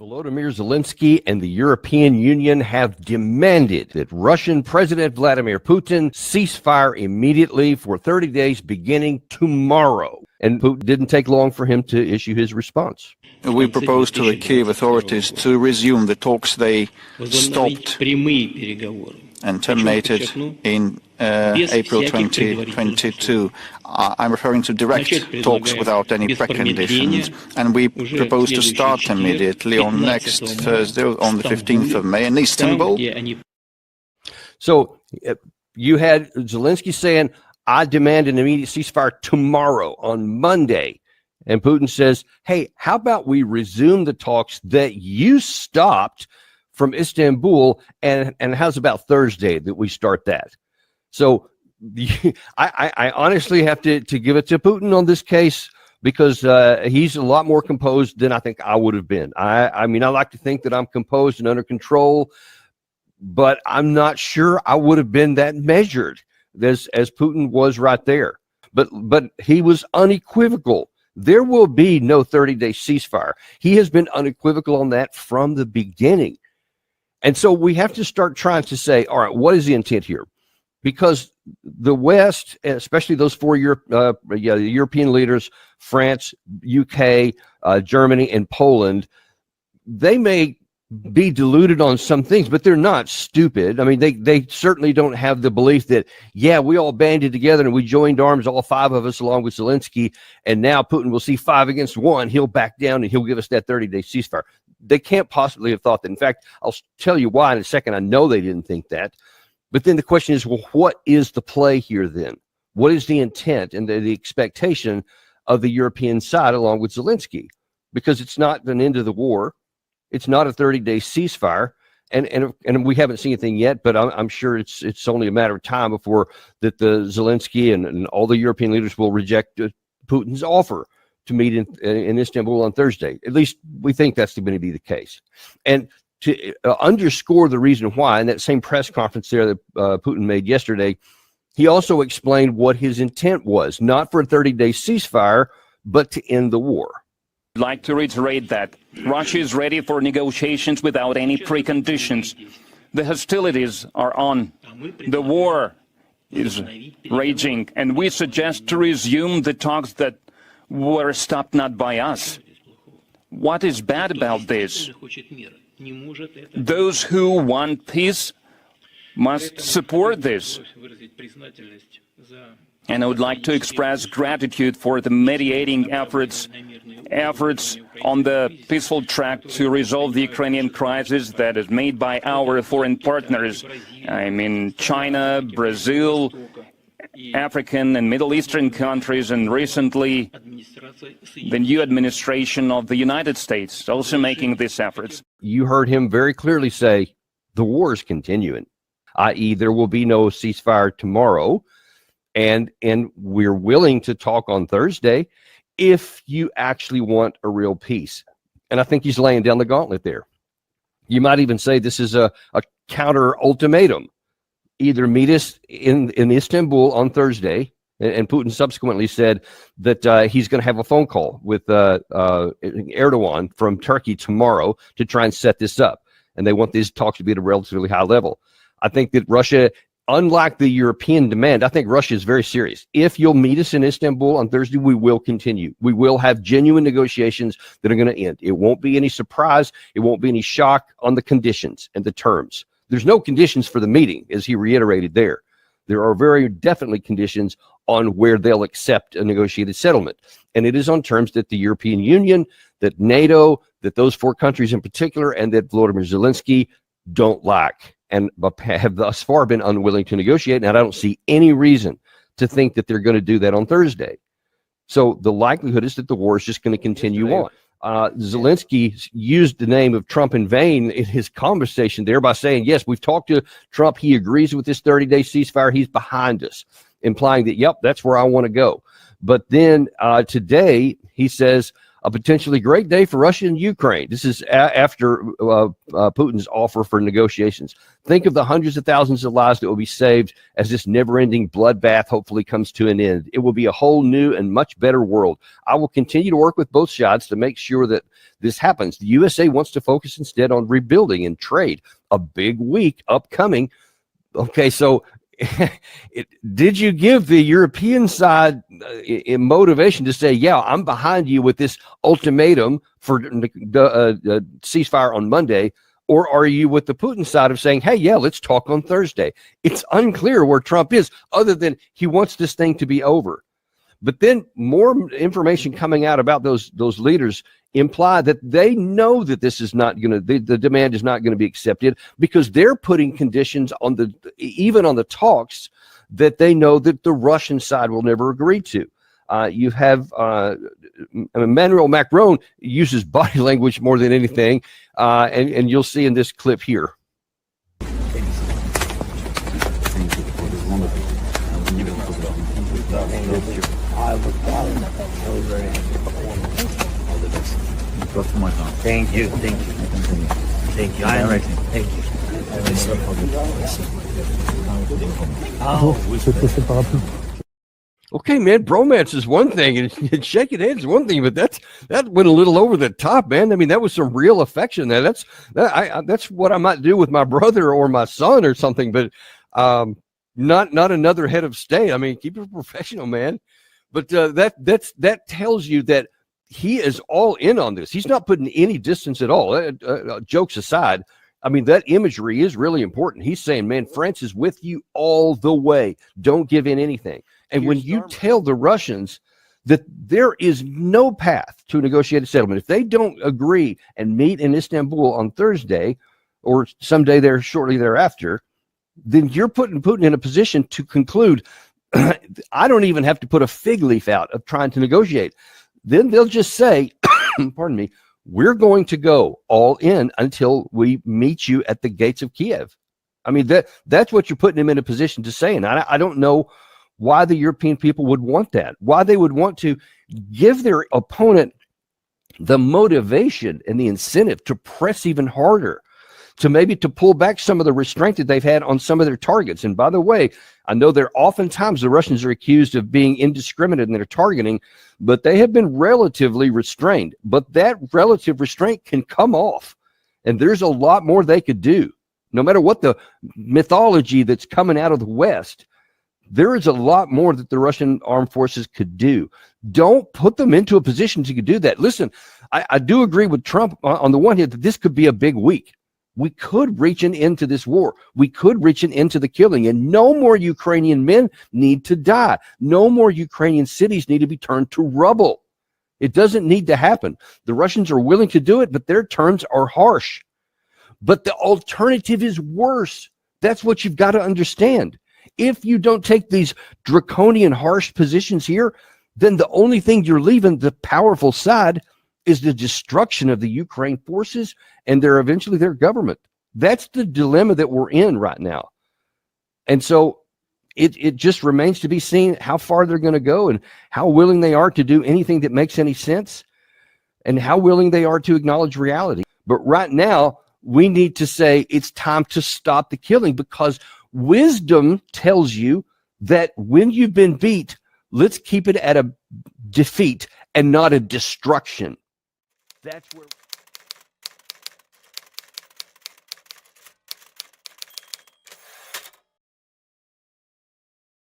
Volodymyr Zelensky and the European Union have demanded that Russian President Vladimir Putin ceasefire immediately for 30 days beginning tomorrow. And Putin didn't take long for him to issue his response. We propose to the Kiev authorities to resume the talks they stopped and terminated in April 2022. I'm referring to direct talks without any preconditions, and we propose to start immediately on next Thursday, on the 15th of May in Istanbul. So you had Zelensky saying, I demand an immediate ceasefire tomorrow, on Monday. And Putin says, hey, how about we resume the talks that you stopped from Istanbul, and how's about Thursday that we start that? So I honestly have to give it to Putin on this case, because he's a lot more composed than I think I would have been. I mean, I like to think that I'm composed and under control, but I'm not sure I would have been that measured as Putin was right there. But he was unequivocal. There will be no 30-day ceasefire. He has been unequivocal on that from the beginning. And so we have to start trying to say, all right, what is the intent here? Because the West, especially those four European leaders, France, UK, Germany, and Poland, they may be deluded on some things, but they're not stupid. I mean, they certainly don't have the belief that, yeah, we all banded together and we joined arms, all five of us, along with Zelensky, and now Putin will see 5 against 1. He'll back down and he'll give us that 30-day ceasefire. They can't possibly have thought that. In fact, I'll tell you why in a second. I know they didn't think that. But then the question is, well, what is the play here then? What is the intent and the expectation of the European side along with Zelensky? Because it's not an end of the war. It's not a 30-day ceasefire. And we haven't seen anything yet, but I'm sure it's only a matter of time before that the Zelensky and all the European leaders will reject Putin's offer to meet in Istanbul on Thursday. At least we think that's going to be the case. And to underscore the reason why, in that same press conference there that Putin made yesterday, he also explained what his intent was, not for a 30-day ceasefire, but to end the war. I'd like to reiterate that Russia is ready for negotiations without any preconditions. The hostilities are on. The war is raging, and we suggest to resume the talks that were stopped not by us. What is bad about this? Those who want peace must support this. And I would like to express gratitude for the mediating efforts on the peaceful track to resolve the Ukrainian crisis that is made by our foreign partners. I mean, China, Brazil, African and Middle Eastern countries, and recently the new administration of the United States also making these efforts. You heard him very clearly say the war is continuing, i.e. there will be no ceasefire tomorrow, and we're willing to talk on Thursday if you actually want a real peace. And I think he's laying down the gauntlet there. You might even say this is a counter ultimatum. Either meet us in Istanbul on Thursday, and Putin subsequently said that he's going to have a phone call with Erdogan from Turkey tomorrow to try and set this up. And they want these talks to be at a relatively high level. I think that Russia, unlike the European demand, I think Russia is very serious. If you'll meet us in Istanbul on Thursday, we will continue. We will have genuine negotiations that are going to end. It won't be any surprise. It won't be any shock on the conditions and the terms. There's no conditions for the meeting, as he reiterated there. There are very definitely conditions on where they'll accept a negotiated settlement. And it is on terms that the European Union, that NATO, that those 4 countries in particular, and that Volodymyr Zelensky don't like and have thus far been unwilling to negotiate. And I don't see any reason to think that they're going to do that on Thursday. So the likelihood is that the war is just going to continue on. Zelensky used the name of Trump in vain in his conversation there by saying, yes, we've talked to Trump. He agrees with this 30-day ceasefire. He's behind us, implying that, yep, that's where I want to go. But then today he says, a potentially great day for Russia and Ukraine. This is after Putin's offer for negotiations. Think of the hundreds of thousands of lives that will be saved as this never-ending bloodbath hopefully comes to an end. It will be a whole new and much better world. I will continue to work with both sides to make sure that this happens. The USA wants to focus instead on rebuilding and trade. A big week upcoming. Okay, so did you give the European side in motivation to say, yeah, I'm behind you with this ultimatum for ceasefire on Monday? Or are you with the Putin side of saying, hey, yeah, let's talk on Thursday? It's unclear where Trump is, other than he wants this thing to be over. But then more information coming out about those leaders imply that they know that this is not going to, the demand is not going to be accepted, because they're putting conditions on even on the talks that they know that the Russian side will never agree to. You have Emmanuel Macron uses body language more than anything, and you'll see in this clip here. Thank you. Thank you. Okay, man, bromance is one thing, and shaking hands is one thing, but that went a little over the top, man. I mean, that was some real affection there. That's what I might do with my brother or my son or something, but not another head of state. I mean, keep it professional, man. But that tells you that he is all in on this. He's not putting any distance at all. Jokes aside, I mean, that imagery is really important. He's saying, man, France is with you all the way. Don't give in anything. And when you tell the Russians that there is no path to a negotiated settlement, if they don't agree and meet in Istanbul on Thursday or someday there shortly thereafter, then you're putting Putin in a position to conclude, I don't even have to put a fig leaf out of trying to negotiate. Then they'll just say, pardon me, we're going to go all in until we meet you at the gates of Kiev. I mean, that's what you're putting him in a position to say. And I don't know why the European people would want that, why they would want to give their opponent the motivation and the incentive to press even harder, to pull back some of the restraint that they've had on some of their targets. And by the way, I know oftentimes the Russians are accused of being indiscriminate in their targeting, but they have been relatively restrained. But that relative restraint can come off, and there's a lot more they could do. No matter what the mythology that's coming out of the West, there is a lot more that the Russian armed forces could do. Don't put them into a position to do that. Listen, I do agree with Trump on the one hand that this could be a big week. We could reach an end to this war. We could reach an end to the killing, and no more Ukrainian men need to die. No more Ukrainian cities need to be turned to rubble. It doesn't need to happen. The Russians are willing to do it, but their terms are harsh. But the alternative is worse. That's what you've got to understand. If you don't take these draconian, harsh positions here, then the only thing you're leaving the powerful side is the destruction of the Ukraine forces and eventually their government. That's the dilemma that we're in right now. And so it just remains to be seen how far they're going to go and how willing they are to do anything that makes any sense and how willing they are to acknowledge reality. But right now, we need to say it's time to stop the killing, because wisdom tells you that when you've been beat, let's keep it at a defeat and not a destruction. That's where